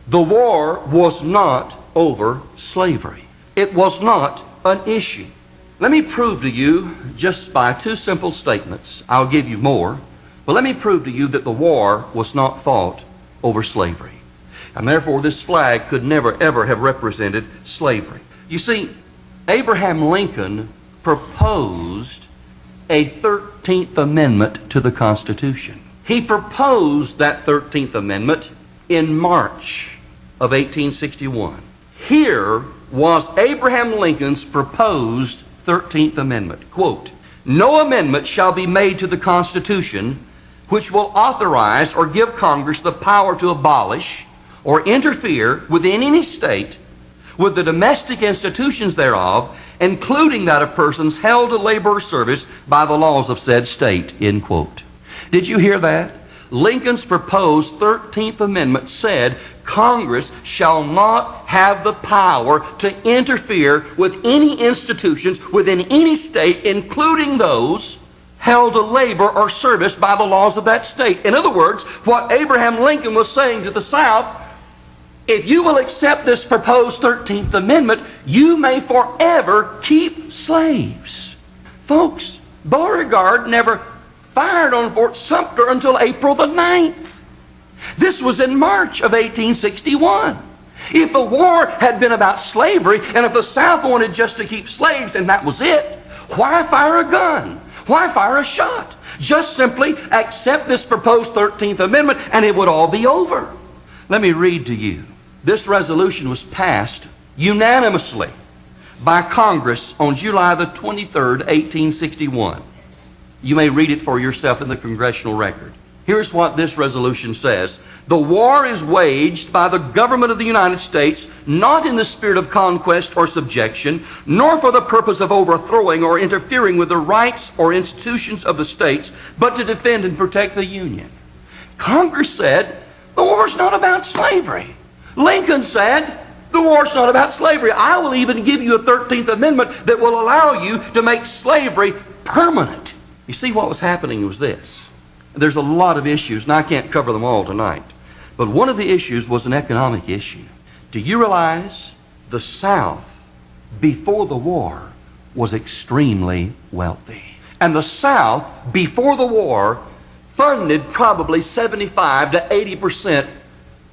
The war was not over slavery. It was not an issue. Let me prove to you, just by two simple statements, I'll give you more, but let me prove to you that the war was not fought over slavery. And therefore this flag could never ever have represented slavery. You see, Abraham Lincoln proposed a 13th Amendment to the Constitution. He proposed that 13th Amendment in March of 1861. Here was Abraham Lincoln's proposed 13th Amendment. Quote, "No amendment shall be made to the Constitution which will authorize or give Congress the power to abolish or interfere within any state with the domestic institutions thereof, including that of persons held to labor or service by the laws of said state." End quote. Did you hear that? Lincoln's proposed 13th Amendment said Congress shall not have the power to interfere with any institutions within any state, including those held to labor or service by the laws of that state. In other words, what Abraham Lincoln was saying to the South, if you will accept this proposed 13th Amendment, you may forever keep slaves. Folks, Beauregard never fired on Fort Sumter until April the 9th. This was in March of 1861. If the war had been about slavery, and if the South wanted just to keep slaves and that was it, why fire a gun? Why fire a shot? Just simply accept this proposed 13th Amendment and it would all be over. Let me read to you. This resolution was passed unanimously by Congress on July the 23rd, 1861. You may read it for yourself in the congressional record. Here's what this resolution says. "The war is waged by the government of the United States, not in the spirit of conquest or subjection, nor for the purpose of overthrowing or interfering with the rights or institutions of the states, but to defend and protect the Union." Congress said, the war's not about slavery. Lincoln said, the war's not about slavery. I will even give you a 13th Amendment that will allow you to make slavery permanent. You see, what was happening was this. There's a lot of issues, and I can't cover them all tonight. But one of the issues was an economic issue. Do you realize the South, before the war, was extremely wealthy? And the South, before the war, funded probably 75 to 80%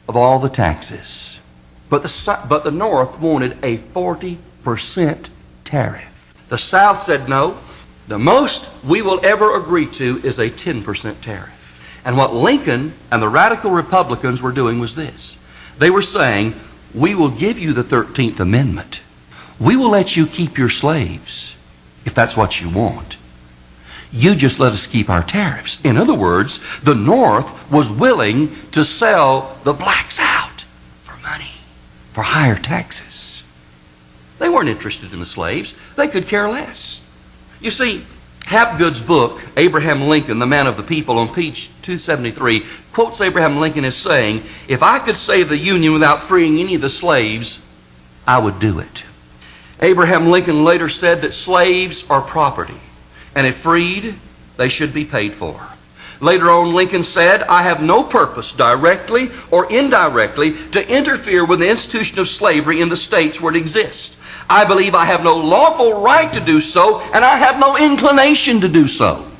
of all the taxes. But the North wanted a 40% tariff. The South said, no, the most we will ever agree to is a 10% tariff. And what Lincoln and the radical Republicans were doing was this. They were saying, we will give you the 13th Amendment. We will let you keep your slaves if that's what you want. You just let us keep our tariffs. In other words, the North was willing to sell the blacks out for money, for higher taxes. They weren't interested in the slaves. They could care less. You see, Hapgood's book, Abraham Lincoln, the Man of the People, on page 273, quotes Abraham Lincoln as saying, if I could save the Union without freeing any of the slaves, I would do it. Abraham Lincoln later said that slaves are property, and if freed, they should be paid for. Later on, Lincoln said, I have no purpose, directly or indirectly, to interfere with the institution of slavery in the states where it exists. I believe I have no lawful right to do so, and I have no inclination to do so.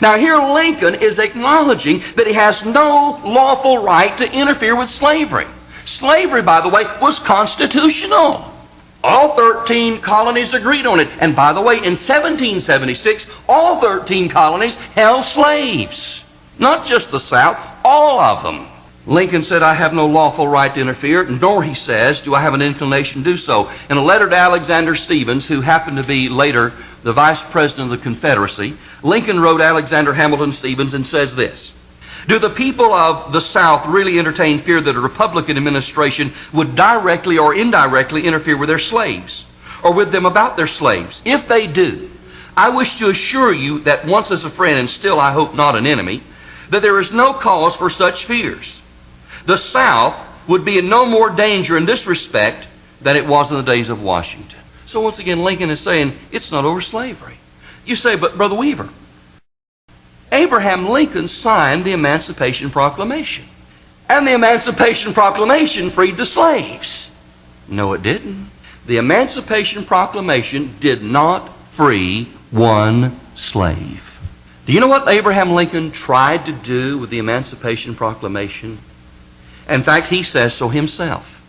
Now here Lincoln is acknowledging that he has no lawful right to interfere with slavery. Slavery, by the way, was constitutional. All 13 colonies agreed on it. And by the way, in 1776, all 13 colonies held slaves. Not just the South, all of them. Lincoln said, I have no lawful right to interfere, nor, he says, do I have an inclination to do so. In a letter to Alexander Stephens, who happened to be later the Vice President of the Confederacy, Lincoln wrote Alexander Hamilton Stephens and says this, do the people of the South really entertain fear that a Republican administration would directly or indirectly interfere with their slaves, or with them about their slaves? If they do, I wish to assure you that once as a friend and still I hope not an enemy, that there is no cause for such fears. The South would be in no more danger in this respect than it was in the days of Washington. So once again, Lincoln is saying, it's not over slavery. You say, but Brother Weaver, Abraham Lincoln signed the Emancipation Proclamation. And the Emancipation Proclamation freed the slaves. No, it didn't. The Emancipation Proclamation did not free one slave. Do you know what Abraham Lincoln tried to do with the Emancipation Proclamation? In fact, he says so himself.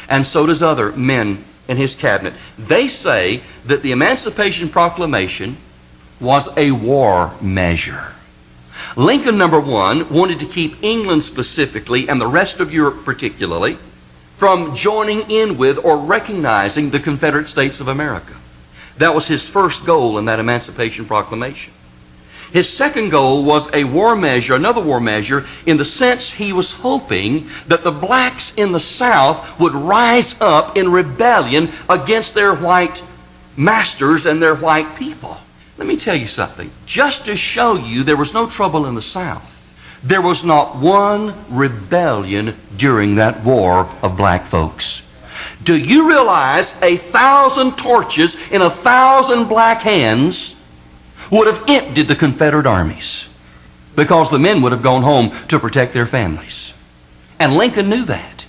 And so does other men in his cabinet. They say that the Emancipation Proclamation was a war measure. Lincoln, number one, wanted to keep England specifically, and the rest of Europe particularly, from joining in with or recognizing the Confederate States of America. That was his first goal in that Emancipation Proclamation. His second goal was a war measure, another war measure, in the sense he was hoping that the blacks in the South would rise up in rebellion against their white masters and their white people. Let me tell you something. Just to show you there was no trouble in the South, there was not one rebellion during that war of black folks. Do you realize 1,000 torches in 1,000 black hands would have emptied the Confederate armies, because the men would have gone home to protect their families? And Lincoln knew that.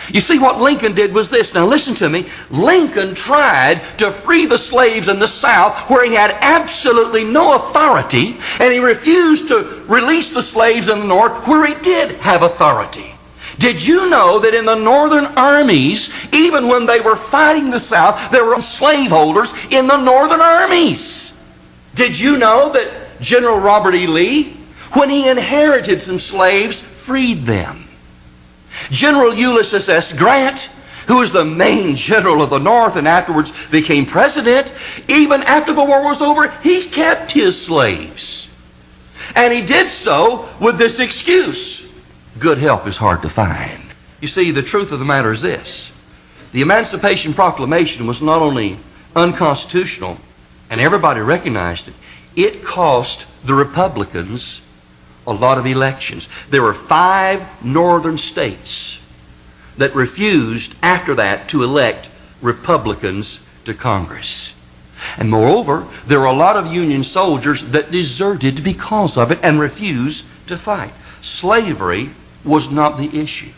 You see, what Lincoln did was this. Now listen to me. Lincoln tried to free the slaves in the South where he had absolutely no authority, and he refused to release the slaves in the North where he did have authority. Did you know that in the northern armies, even when they were fighting the South, there were slaveholders in the northern armies? Did you know that General Robert E. Lee, when he inherited some slaves, freed them? General Ulysses S. Grant, who was the main general of the North and afterwards became president, even after the war was over, he kept his slaves. And he did so with this excuse: good help is hard to find. You see, the truth of the matter is this. The Emancipation Proclamation was not only unconstitutional, and everybody recognized it, it cost the Republicans a lot of elections. There were 5 northern states that refused after that to elect Republicans to Congress. And moreover, there were a lot of Union soldiers that deserted because of it and refused to fight. Slavery was not the issue.